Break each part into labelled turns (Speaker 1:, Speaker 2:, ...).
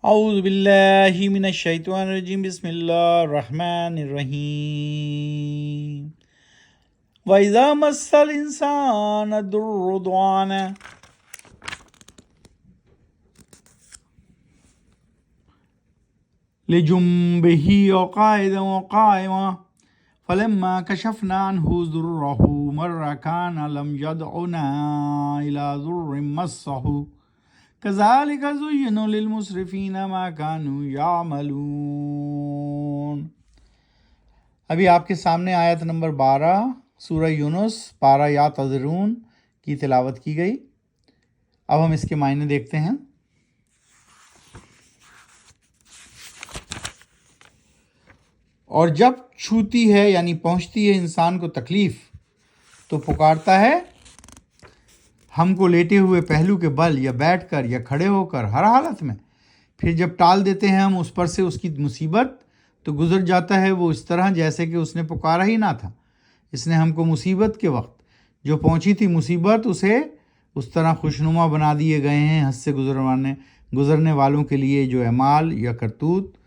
Speaker 1: اعوذ باللہ من الشیطان الرجیم بسم اللہ الرحمن الرحیم وَإِذَا مَسَّ الْإِنسَانَ الضُّرُّ دَعَانَا لِجُنبِهِ أَوْ قَاعِدًا وَقَائِمًا فَلَمَّا كَشَفْنَا عَنْهُ ضُرَّهُ مَرَّ كَانَ لَمْ يَدْعُنَا إِلَى ضُرٍّ مَسَّهُ كَذَلِكَ زُيِّنَ لِلْمُسْرِفِينَ مَا كَانُوا يَعْمَلُونَ۔ ابھی آپ کے سامنے آیت نمبر 12 سورہ یونس پارہ یا تذرون کی تلاوت کی گئی۔ اب ہم اس کے معنی دیکھتے ہیں۔ اور جب چھوتی ہے یعنی پہنچتی ہے انسان کو تکلیف تو پکارتا ہے ہم کو لیٹے ہوئے پہلو کے بل یا بیٹھ کر یا کھڑے ہو کر ہر حالت میں، پھر جب ٹال دیتے ہیں ہم اس پر سے اس کی مصیبت تو گزر جاتا ہے وہ اس طرح جیسے کہ اس نے پکارا ہی نہ تھا۔ اس نے ہم کو مصیبت کے وقت جو پہنچی تھی مصیبت اسے اس طرح خوشنما بنا دیے گئے ہیں حد سے گزرنے والوں کے لیے جو اعمال یا کرتوت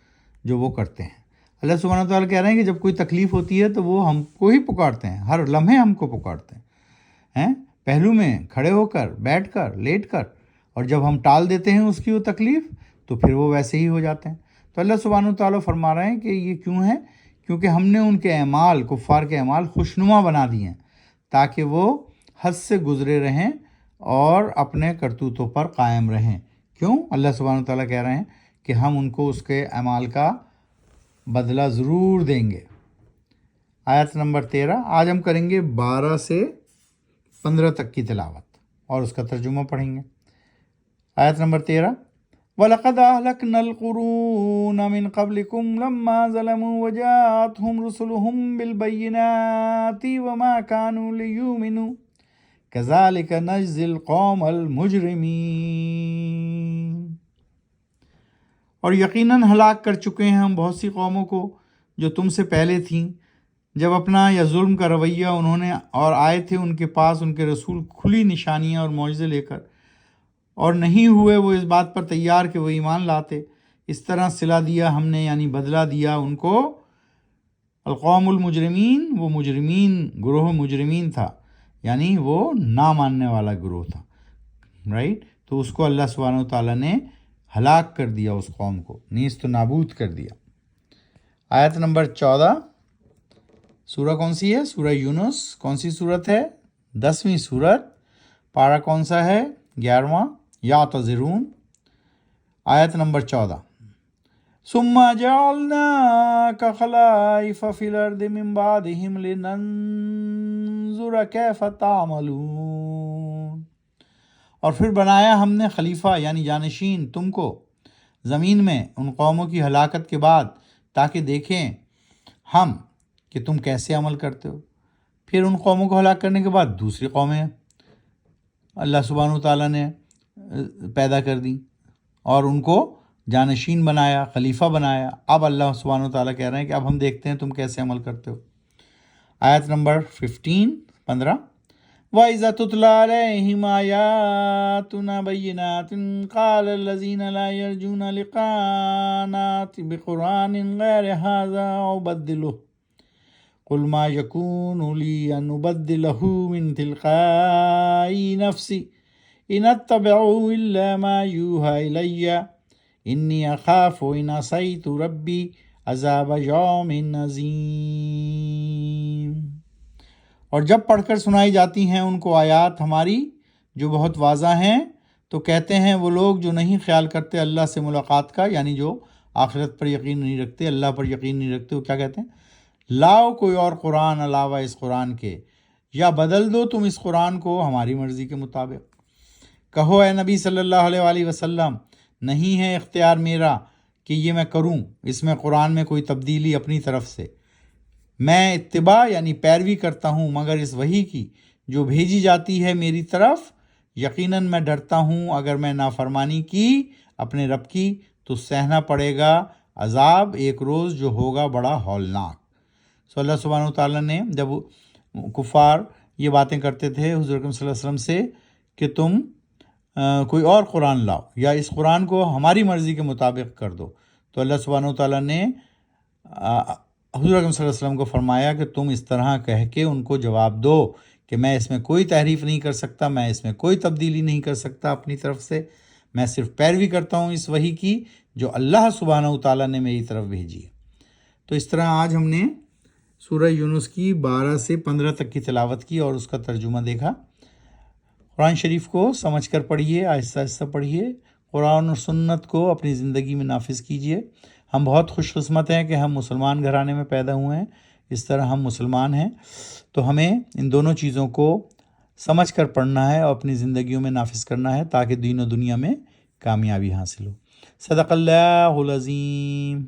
Speaker 1: جو وہ کرتے ہیں۔ اللہ سبحانہ وتعالیٰ کہہ رہے ہیں کہ جب کوئی تکلیف ہوتی ہے تو وہ ہم کو ہی پکارتے ہیں، ہر لمحے ہم کو پکارتے ہیں، پہلو میں کھڑے ہو کر، بیٹھ کر، لیٹ کر، اور جب ہم ٹال دیتے ہیں اس کی وہ تکلیف تو پھر وہ ویسے ہی ہو جاتے ہیں۔ تو اللہ سبحانہ وتعالیٰ فرما رہے ہیں کہ یہ کیوں ہے؟ کیونکہ ہم نے ان کے اعمال، کفار کے اعمال خوشنما بنا دیے ہیں تاکہ وہ حد سے گزرے رہیں اور اپنے کرتوتوں پر قائم رہیں۔ کیوں؟ اللہ سبحانہ وتعالیٰ کہہ رہے ہیں کہ ہم ان کو اس کے اعمال کا بدلہ ضرور دیں گے۔ آیت نمبر 13 آج ہم کریں گے 12 سے 15 تک کی تلاوت اور اس کا ترجمہ پڑھیں گے۔ آیت نمبر 13 وَلَقَدْ أَهْلَكْنَا الْقُرُونَ مِنْ قَبْلِكُمْ لَمَّا ظَلَمُوا وَجَاءَتْهُمْ رُسُلُهُم بِالْبَيِّنَاتِ وَمَا كَانُوا لِيُؤْمِنُوا كَذَلِكَ نَجْزِي الْقَوْمَ الْمُجْرِمِينَ۔ اور یقیناً ہلاک کر چکے ہیں ہم بہت سی قوموں کو جو تم سے پہلے تھیں، جب اپنا یا ظلم کا رویہ انہوں نے اور آئے تھے ان کے پاس ان کے رسول کھلی نشانیاں اور معجزے لے کر، اور نہیں ہوئے وہ اس بات پر تیار کہ وہ ایمان لاتے، اس طرح صلہ دیا ہم نے یعنی بدلہ دیا ان کو القوم المجرمین، وہ مجرمین گروہ مجرمین تھا، یعنی وہ نہ ماننے والا گروہ تھا، رائٹ؟ تو اس کو اللہ سبحانہ وتعالیٰ نے ہلاک کر دیا، اس قوم کو نیست و نابود کر دیا۔ آیت نمبر 14 سورہ کون سی ہے؟ سورہ یونس۔ کون سی صورت ہے؟ 10ویں صورت۔ پارہ کون سا ہے؟ 11واں، یا تذرون۔ آیت نمبر 14 ثم جعلناک خلائف فی الارض من بعدہم لننظر کیف تعملون۔ اور پھر بنایا ہم نے خلیفہ یعنی جانشین تم کو زمین میں ان قوموں کی ہلاکت کے بعد تاکہ دیکھیں ہم کہ تم کیسے عمل کرتے ہو۔ پھر ان قوموں کو ہلاک کرنے کے بعد دوسری قومیں اللہ سبحانہ وتعالیٰ نے پیدا کر دیں اور ان کو جانشین بنایا، خلیفہ بنایا۔ اب اللہ سبحانہ وتعالیٰ کہہ رہے ہیں کہ اب ہم دیکھتے ہیں تم کیسے عمل کرتے ہو۔ آیت نمبر 15 وَإِذَا تُتْلَىٰ عَلَيْهِمْ آيَاتُنَا بَيِّنَاتٍ قَالَ الَّذِينَ لَا يَرْجُونَ لِقَاءَنَا بِقُرْآنٍ غَيْرِ هَٰذَا أَوْ بَدِّلْهُ قُلْ مَا يَكُونُ لِي أَنْ أُبَدِّلَهُ مِنْ تِلْقَاءِ نَفْسِي إِنْ أَتَّبِعُ إِلَّا مَا يُوحَىٰ إِلَيَّ إِنِّي أَخَافُ إِنْ عَصَيْتُ رَبِّي عَذَابَ يَوْمٍ عَظِيمٍ۔ اور جب پڑھ کر سنائی جاتی ہیں ان کو آیات ہماری جو بہت واضح ہیں تو کہتے ہیں وہ لوگ جو نہیں خیال کرتے اللہ سے ملاقات کا، یعنی جو آخرت پر یقین نہیں رکھتے، اللہ پر یقین نہیں رکھتے، وہ کیا کہتے ہیں؟ لاؤ کوئی اور قرآن علاوہ اس قرآن کے، یا بدل دو تم اس قرآن کو ہماری مرضی کے مطابق۔ کہو اے نبی صلی اللہ علیہ وآلہ وسلم، نہیں ہے اختیار میرا کہ یہ میں کروں اس میں قرآن میں کوئی تبدیلی اپنی طرف سے، میں اتباع یعنی پیروی کرتا ہوں مگر اس وحی کی جو بھیجی جاتی ہے میری طرف۔ یقیناً میں ڈرتا ہوں اگر میں نافرمانی کی اپنے رب کی تو سہنا پڑے گا عذاب ایک روز جو ہوگا بڑا ہولناک۔ اللہ سبحانہ وتعالیٰ نے جب کفار یہ باتیں کرتے تھے حضور اکرم صلی اللہ علیہ وسلم سے کہ تم کوئی اور قرآن لاؤ یا اس قرآن کو ہماری مرضی کے مطابق کر دو، تو اللہ سبحانہ وتعالیٰ نے حضور اکرم صلی اللہ علیہ وسلم کو فرمایا کہ تم اس طرح کہہ کے ان کو جواب دو کہ میں اس میں کوئی تحریف نہیں کر سکتا، میں اس میں کوئی تبدیلی نہیں کر سکتا اپنی طرف سے، میں صرف پیروی کرتا ہوں اس وحی کی جو اللہ سبحانہ وتعالیٰ نے میری طرف بھیجی ہے۔ تو اس طرح آج ہم نے سورہ یونس کی 12 سے 15 تک کی تلاوت کی اور اس کا ترجمہ دیکھا۔ قرآن شریف کو سمجھ کر پڑھیے، آہستہ آہستہ پڑھیے، قرآن اور سنت کو اپنی زندگی میں نافذ کیجیے۔ ہم بہت خوش قسمت ہیں کہ ہم مسلمان گھرانے میں پیدا ہوئے ہیں، اس طرح ہم مسلمان ہیں، تو ہمیں ان دونوں چیزوں کو سمجھ کر پڑھنا ہے اور اپنی زندگیوں میں نافذ کرنا ہے تاکہ دین و دنیا میں کامیابی حاصل ہو۔ صدق اللہ العظیم۔